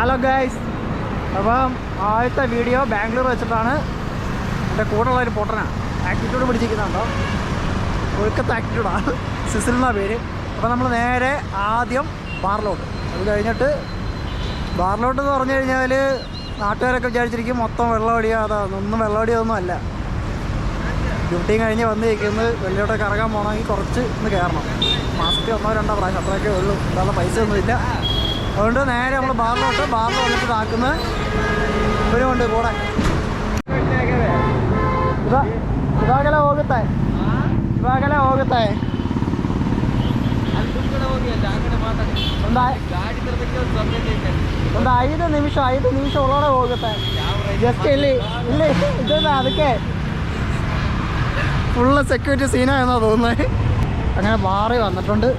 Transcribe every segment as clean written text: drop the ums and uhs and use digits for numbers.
Hello guys, അപ്പം ആദ്യത്തെ video Bangalore വെച്ചിട്ടാണ്. എൻ്റെ കൂടെയുള്ളൊരു പൊട്ടനാണ്, ആക്ടിറ്റ്യൂഡ് പിടിച്ചിരിക്കുന്നുണ്ടോ, ഒഴുക്കത്തെ ആക്ടിറ്റ്യൂഡാണ്, സിസിൽ എന്നാ പേര്. അപ്പോൾ നമ്മൾ നേരെ ആദ്യം ബാറിലോട്ട്, അത് കഴിഞ്ഞിട്ട് ബാറിലോട്ട് എന്ന് പറഞ്ഞു കഴിഞ്ഞാൽ നാട്ടുകാരൊക്കെ വിചാരിച്ചിരിക്കും മൊത്തം വെള്ളമടിയോ, അതൊന്നും വെള്ളമടിയൊന്നും അല്ല. ഡ്യൂട്ടിയും കഴിഞ്ഞ് വന്നിരിക്കുന്നത് വെള്ളിയോട്ട് കറങ്ങാൻ പോകണമെങ്കിൽ കുറച്ച് ഇന്ന് കയറണം. മാസത്തിൽ 1-2 പ്രാവശ്യം അത്രയൊക്കെ ഉള്ളൂ, അല്ലാതെ പൈസ ഒന്നുമില്ല. അതുകൊണ്ട് നേരെ നമ്മൾ ബാറിൽ വന്നിട്ട് താക്കുന്നത് ഇവരുമുണ്ട് കൂടെ. ಇವಾಗಲೇ ಹೋಗುತ್ತೆ ಒಂದು 5 ನಿಮಿಷ ಒಳಗಡೆ ಹೋಗುತ್ತೆ. ಜಸ್ಟ್ ಇಲ್ಲಿ ಇದನ್ನ ಅದಕ್ಕೆ ഫുള്ള് സെക്യൂരിറ്റി സീനാണെന്നാണ് തോന്നുന്നത്. അങ്ങനെ മാറി വന്നിട്ടുണ്ട്.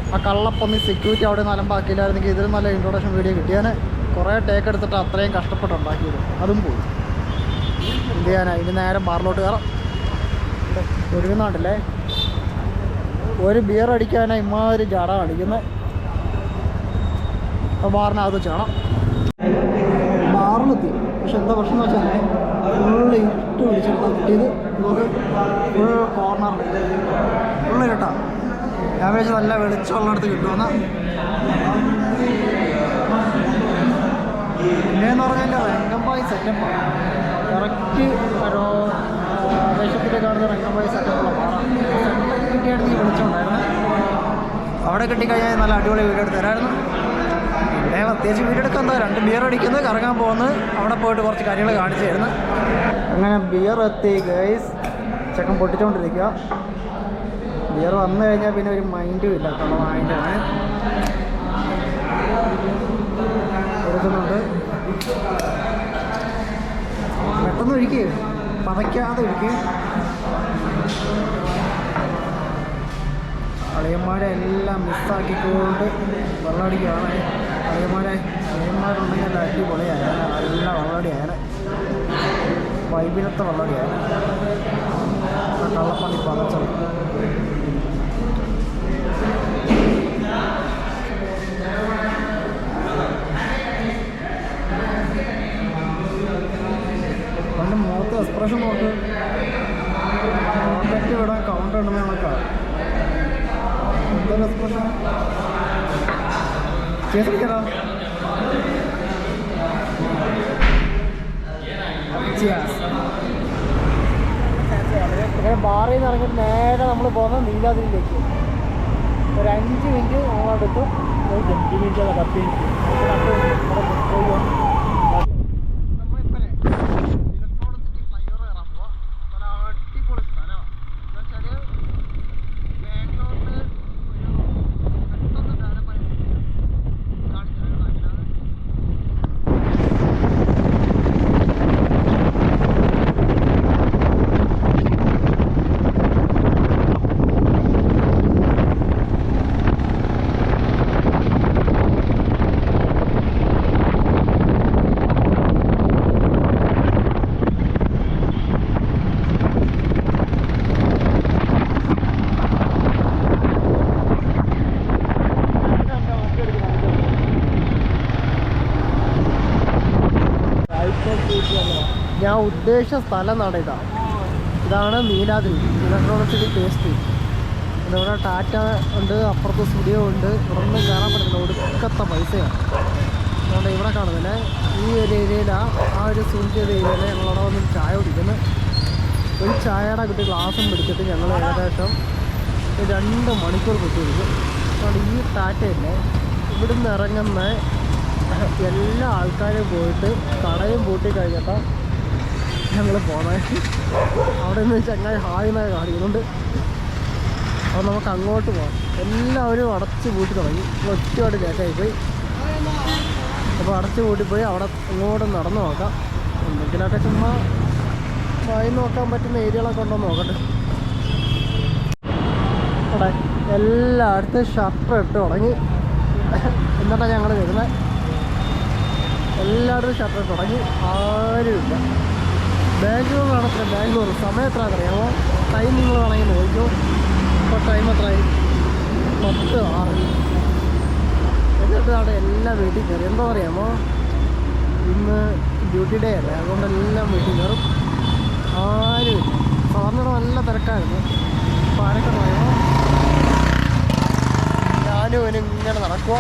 ആ കള്ളപ്പൊന്നി സെക്യൂരിറ്റി അവിടെ നിന്ന് അലമ്പാക്കിയില്ലായിരുന്നെങ്കിൽ ഇതിലും നല്ല ഇൻട്രൊഡക്ഷൻ വീഡിയോ കിട്ടിയാൽ. കുറേ ടേക്ക് എടുത്തിട്ട് അത്രയും കഷ്ടപ്പെട്ടുണ്ടാക്കിയത് അതും പോയി. എന്ത് ചെയ്യാനാ, ഇനി നേരം ബാറിലോട്ട് കയറാം. ഒരുങ്ങുന്നുണ്ടല്ലേ, ഒരു ബിയർ അടിക്കാനാ ഇമ്മാതിരി ജാട കാണിക്കുന്നത്. അപ്പോൾ ബാറിനകത്ത് ചെയ്യണം. ബാറിലെത്തി, പക്ഷെ എന്താ പ്രശ്നം എന്ന് വെച്ചാൽ ഫുള്ള് ഇട്ട് പിടിച്ചെടുത്താൽ കിട്ടിയത്. നമുക്ക് ഫുൾ കോർണർ ഫുള്ള് കിട്ടാം. ഞാൻ വിചാരിച്ചു നല്ല വെളിച്ചമുള്ളിടത്ത് കിട്ടുമെന്ന്. പിന്നെയെന്ന് പറഞ്ഞാൽ റെങ്കമ്പായി സെറ്റപ്പാണ്. കറക്റ്റ് ഒരു ആവേശത്തിൽ കാണുന്ന റെങ്കമ്പായി സെറ്റപ്പുള്ള പാടാണ്. കിട്ടിയായിരുന്നു ഈ വെളിച്ചമുണ്ടായിരുന്നു. അവിടെ കിട്ടിക്കഴിഞ്ഞാൽ നല്ല അടിപൊളി വീഡിയോ എടുത്ത് തരായിരുന്നു. ഇവിടെ പ്രത്യേകിച്ച് വീഡിയോ എടുക്കാൻ എന്താ, 2 ബിയർ അടിക്കുന്നത്, കറങ്ങാൻ പോകുന്നത്, അവിടെ പോയിട്ട് കുറച്ച് കാര്യങ്ങൾ കാണിച്ചു തരുന്നു. അങ്ങനെ ബിയർ എത്തി ഗൈസ്, ചെക്കൻ പൊട്ടിച്ചുകൊണ്ടിരിക്കുക. ബിയർ വന്നു കഴിഞ്ഞാൽ പിന്നെ ഒരു മൈൻഡും ഇല്ല, മൈൻഡ് കൊടുക്കുന്നുണ്ട്. പെട്ടെന്ന് ഒഴിക്കുക, പതയ്ക്കാതെ ഒഴിക്കുക. അളിയന്മാരെ എല്ലാം മിസ്സാക്കിക്കൊണ്ട് വെള്ളമടിക്കുകയാണ്. അളിയന്മാരുണ്ടെങ്കിൽ അടിപൊളിയായ നല്ല വെള്ളമടിയായ വൈബിനത്തെ വെള്ളമടിയായ കള്ളപ്പണി പതച്ചത്. അവൻ്റെ മുഖത്ത് എക്സ്പ്രഷൻ നോക്ക്, കോൺടാക്റ്റ് വിടാൻ കൗണ്ടർ ഉണ്ടെന്ന് കണക്കാണ്. എന്തൊരു എക്സ്പ്രഷൻ ചേർക്കടാ. അങ്ങനെ ബാറിൽ നിന്ന് ഇറങ്ങിയിട്ട് നേരെ നമ്മൾ പോകുന്നത് നീലാദ്രിയിലേക്ക്. ഒരു 5 മിനിറ്റ് നമ്മളെടുത്തു. 5 മിനിറ്റ് അല്ല 10 മിനിറ്റ്. ഞാൻ ഉദ്ദേശിച്ച സ്ഥലം എന്നാണ് ഇതാണ് നീലാദ്രി ഇലക്ട്രോണിക് ടേസ്റ്റ്. ഇവിടെ ടാറ്റ ഉണ്ട്, അപ്പുറത്ത് സ്റ്റുഡിയോ ഉണ്ട്. ഇവിടെ ഒന്നും കയറാൻ പറ്റുന്നില്ല, ഒടുക്കത്തെ പൈസയാണ്. അതുകൊണ്ട് ഇവിടെ കാണുന്നില്ല, ഈ ഒരു ഏരിയയിലാണ്, ആ ഒരു സൂം ചെയ്ത ഏരിയയിൽ ഞങ്ങളവിടെ വന്ന് ചായ കുടിക്കുന്നത്. ഒരു ചായയുടെ കുട്ടി ഗ്ലാസും പിടിച്ചിട്ട് ഞങ്ങൾ ഏകദേശം 2 മണിക്കൂർ കുത്തിയിരിക്കും. അതുകൊണ്ട് ഈ ടാറ്റയല്ലേ ഇവിടുന്ന് ഇറങ്ങുന്ന എല്ലാ ആൾക്കാരും പോയിട്ട് കടയും പൂട്ടി കഴിഞ്ഞിട്ടാണ് ഞങ്ങൾ പോകുന്നത്. അവിടെ നിന്ന് ചങ്ങായി ഹായിന്നായി കാണിക്കുന്നുണ്ട്. അപ്പോൾ നമുക്ക് അങ്ങോട്ട് പോകാം. എല്ലാവരും അടച്ച് പൂട്ടി തുടങ്ങി, ഒറ്റയോട് ലേറ്റായിപ്പോയി. അപ്പോൾ അടച്ച് പൂട്ടിപ്പോയി അവിടെ അങ്ങോട്ട് നടന്നു നോക്കാം. എന്തെങ്കിലുമൊക്കെ ചുമ്മാ വായി നോക്കാൻ പറ്റുന്ന ഏരിയകളൊക്കെ ഉണ്ടോ നോക്കട്ടെ. അവിടെ എല്ലായിടത്തും ഷട്ടർ ഇട്ട് തുടങ്ങി. എന്നിട്ടാണ് ഞങ്ങൾ വരുന്നത്. എല്ലാവരും ഷട്ടർ തുടങ്ങി, ആരുമില്ല. ബാംഗ്ലൂർ നടത്തില്ല. ബാംഗ്ലൂർ സമയം എത്ര അറിയാമോ? ടൈം നിങ്ങൾ വേണമെങ്കിൽ നോക്കിയോ. ഇപ്പോൾ ടൈം എത്രയായി? 10:06. എന്നിട്ട് അവിടെ എല്ലാം വീട്ടിൽ കയറി. എന്താ പറയാമോ, ഇന്ന് ഡ്യൂട്ടി ഡേ അല്ലേ, അതുകൊണ്ട് എല്ലാം വീട്ടിൽ കയറും. ആരുമില്ല. സാറിന് നല്ല തിരക്കായിരുന്നു. അപ്പോൾ ആരൊക്കെ പറയുമോ, ഞാനും ഇവനും ഇങ്ങനെ നടക്കുക,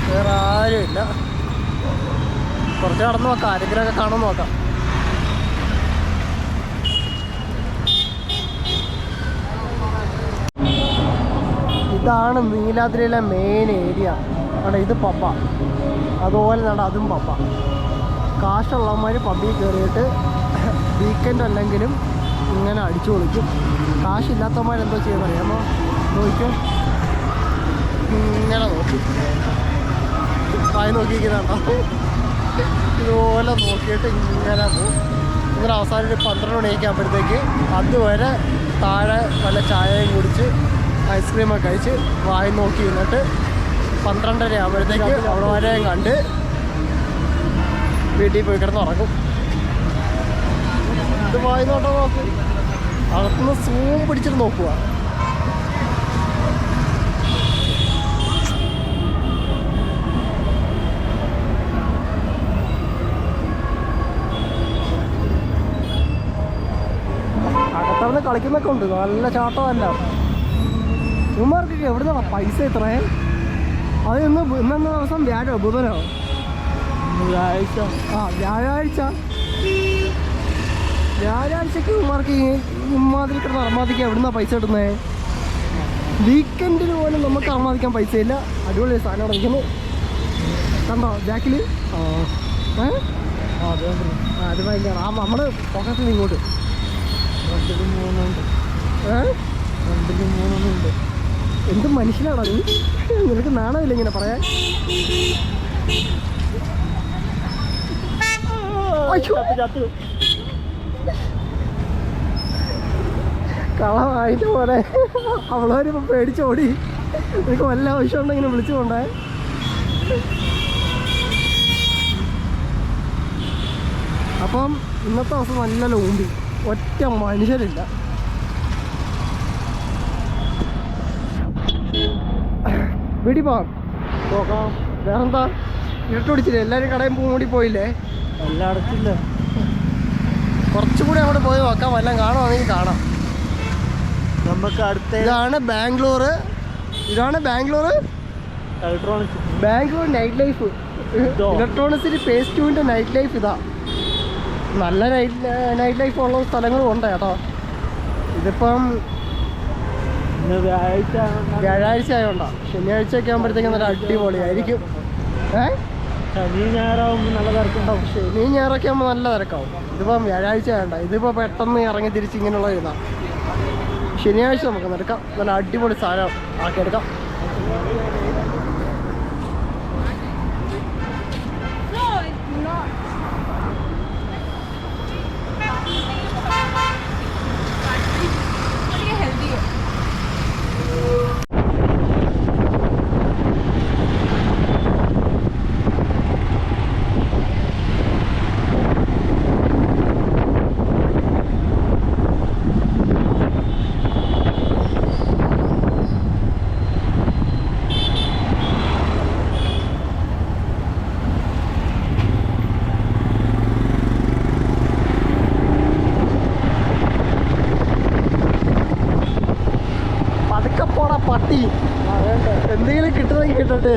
വേറെ ആരുമില്ല. കുറച്ച് നടന്ന് നോക്കാം, ആരെങ്കിലുമൊക്കെ കാണുമെന്ന് നോക്കാം. ഇതാണ് നീലാദ്രിയിലെ മെയിൻ ഏരിയ. അവിടെ ഇത് പബ്ബ, അതുപോലെ നട അതും പബ്ബ. കാശുള്ളവന്മാർ പബ്ബിൽ കയറിയിട്ട് വീക്കെൻഡ് അല്ലെങ്കിലും ഇങ്ങനെ അടിച്ചു പൊളിക്കും. കാശില്ലാത്തവന്മാരെന്തോ ചെയ്യുന്നത് അറിയാമോ, നോക്കും ഇങ്ങനെ നോക്കി ആയി നോക്കിയിരിക്കുന്നുണ്ടോ, ഇതുപോലെ നോക്കിയിട്ട് ഇങ്ങനെ പോകും. ഇങ്ങനെ അവസാനം ഒരു 12 മണിയൊക്കെ ആകുമ്പോഴത്തേക്ക് അതുവരെ താഴെ വല്ല ചായയും കുടിച്ച് ഐസ്ക്രീമൊക്കെ കഴിച്ച് വായി നോക്കി നിന്നിട്ട് 12:30 ആകുമ്പോഴത്തേക്ക് അവിടെ വരെയും കണ്ട് വീട്ടിൽ പോയി കിടന്ന് ഉറങ്ങും. ഇത് വായി നോട്ടോ നോക്ക്, അകത്തുനിന്ന് സൂം പിടിച്ചിട്ട് നോക്കുക. അകത്തവിടുന്ന് കളിക്കുന്നൊക്കെ ഉണ്ട്, നല്ല ചാട്ടമല്ല. ഇവന്മാർക്കൊക്കെ എവിടുന്നാ പൈസ ഇത്രേ? അത് ഇന്നെന്ന ദിവസം ബുധനോ വ്യാഴാഴ്ച? വ്യാഴാഴ്ചക്ക് ഇവന്മാർക്ക് ഇമാതിരി കിടന്ന് അർമാദിക്കാൻ എവിടുന്നാ പൈസ കിട്ടുന്നത്? വീക്കെൻഡിൽ പോലും നമുക്ക് അർമാദിക്കാൻ പൈസയില്ല. അടിപൊളി സാധനം ഇരിക്കുന്നു, കണ്ടോ ബാക്കിൽ? അത് ഭയങ്കര നമ്മുടെ പോക്കറ്റിൽ ഇങ്ങോട്ട് 2-3 എന്ത് മനുഷ്യനാണോ നീ? നിനക്ക് നാണമില്ല ഇങ്ങനെ പറയാൻ? കളവായിട്ട് പോലെ അവളവരിപ്പോൾ പേടിച്ചോടി. നിനക്ക് വല്ല ആവശ്യം ഉണ്ടെങ്കിലും വിളിച്ചു കൊണ്ടേ. അപ്പം ഇന്നത്തെ ദിവസം നല്ല ലോമ്പി, ഒറ്റ മനുഷ്യരില്ല. വീട്ടിൽ പോകാം. വേറെന്താ, ഇരുട്ടുപിടിച്ചില്ലേ? എല്ലാവരും കടയും മൂടി പോയില്ലേ? എല്ലാം അടച്ചില്ല. കുറച്ചുകൂടി അങ്ങോട്ട് പോയി നോക്കാം, വല്ലതും കാണുവാണെങ്കിൽ കാണാം. നമുക്ക് അടുത്ത ഇതാണ് Bangalore night life. Electronic City phase 2 night life ഇതാ. നല്ല നൈറ്റ് ലൈഫ് ഉള്ള സ്ഥലങ്ങളും ഉണ്ട് കേട്ടോ. ഇതിപ്പം വ്യാഴാഴ്ച ആയതുകൊണ്ടാ. ശനിയാഴ്ചയൊക്കെ ആകുമ്പോഴത്തേക്കും നല്ല അടിപൊളിയായിരിക്കും. ശനി ഞായറാകുമ്പോൾ നല്ല തിരക്കുണ്ടാവും. ശനി ഞായറൊക്കെ ആകുമ്പോൾ നല്ല തിരക്കാവും. ഇതിപ്പം വ്യാഴാഴ്ച ആയതുകൊണ്ടാ. ഇതിപ്പോൾ പെട്ടെന്ന് ഇറങ്ങി തിരിച്ച് ഇങ്ങനെയുള്ള ഇതാണ്. ശനിയാഴ്ച നമുക്ക് നടക്കാം, നല്ല അടിപൊളി സാധനം ആക്കിയെടുക്കാം. പട്ടി എന്തെങ്കിലും കിട്ടുന്നെങ്കിൽ കിട്ടട്ടെ.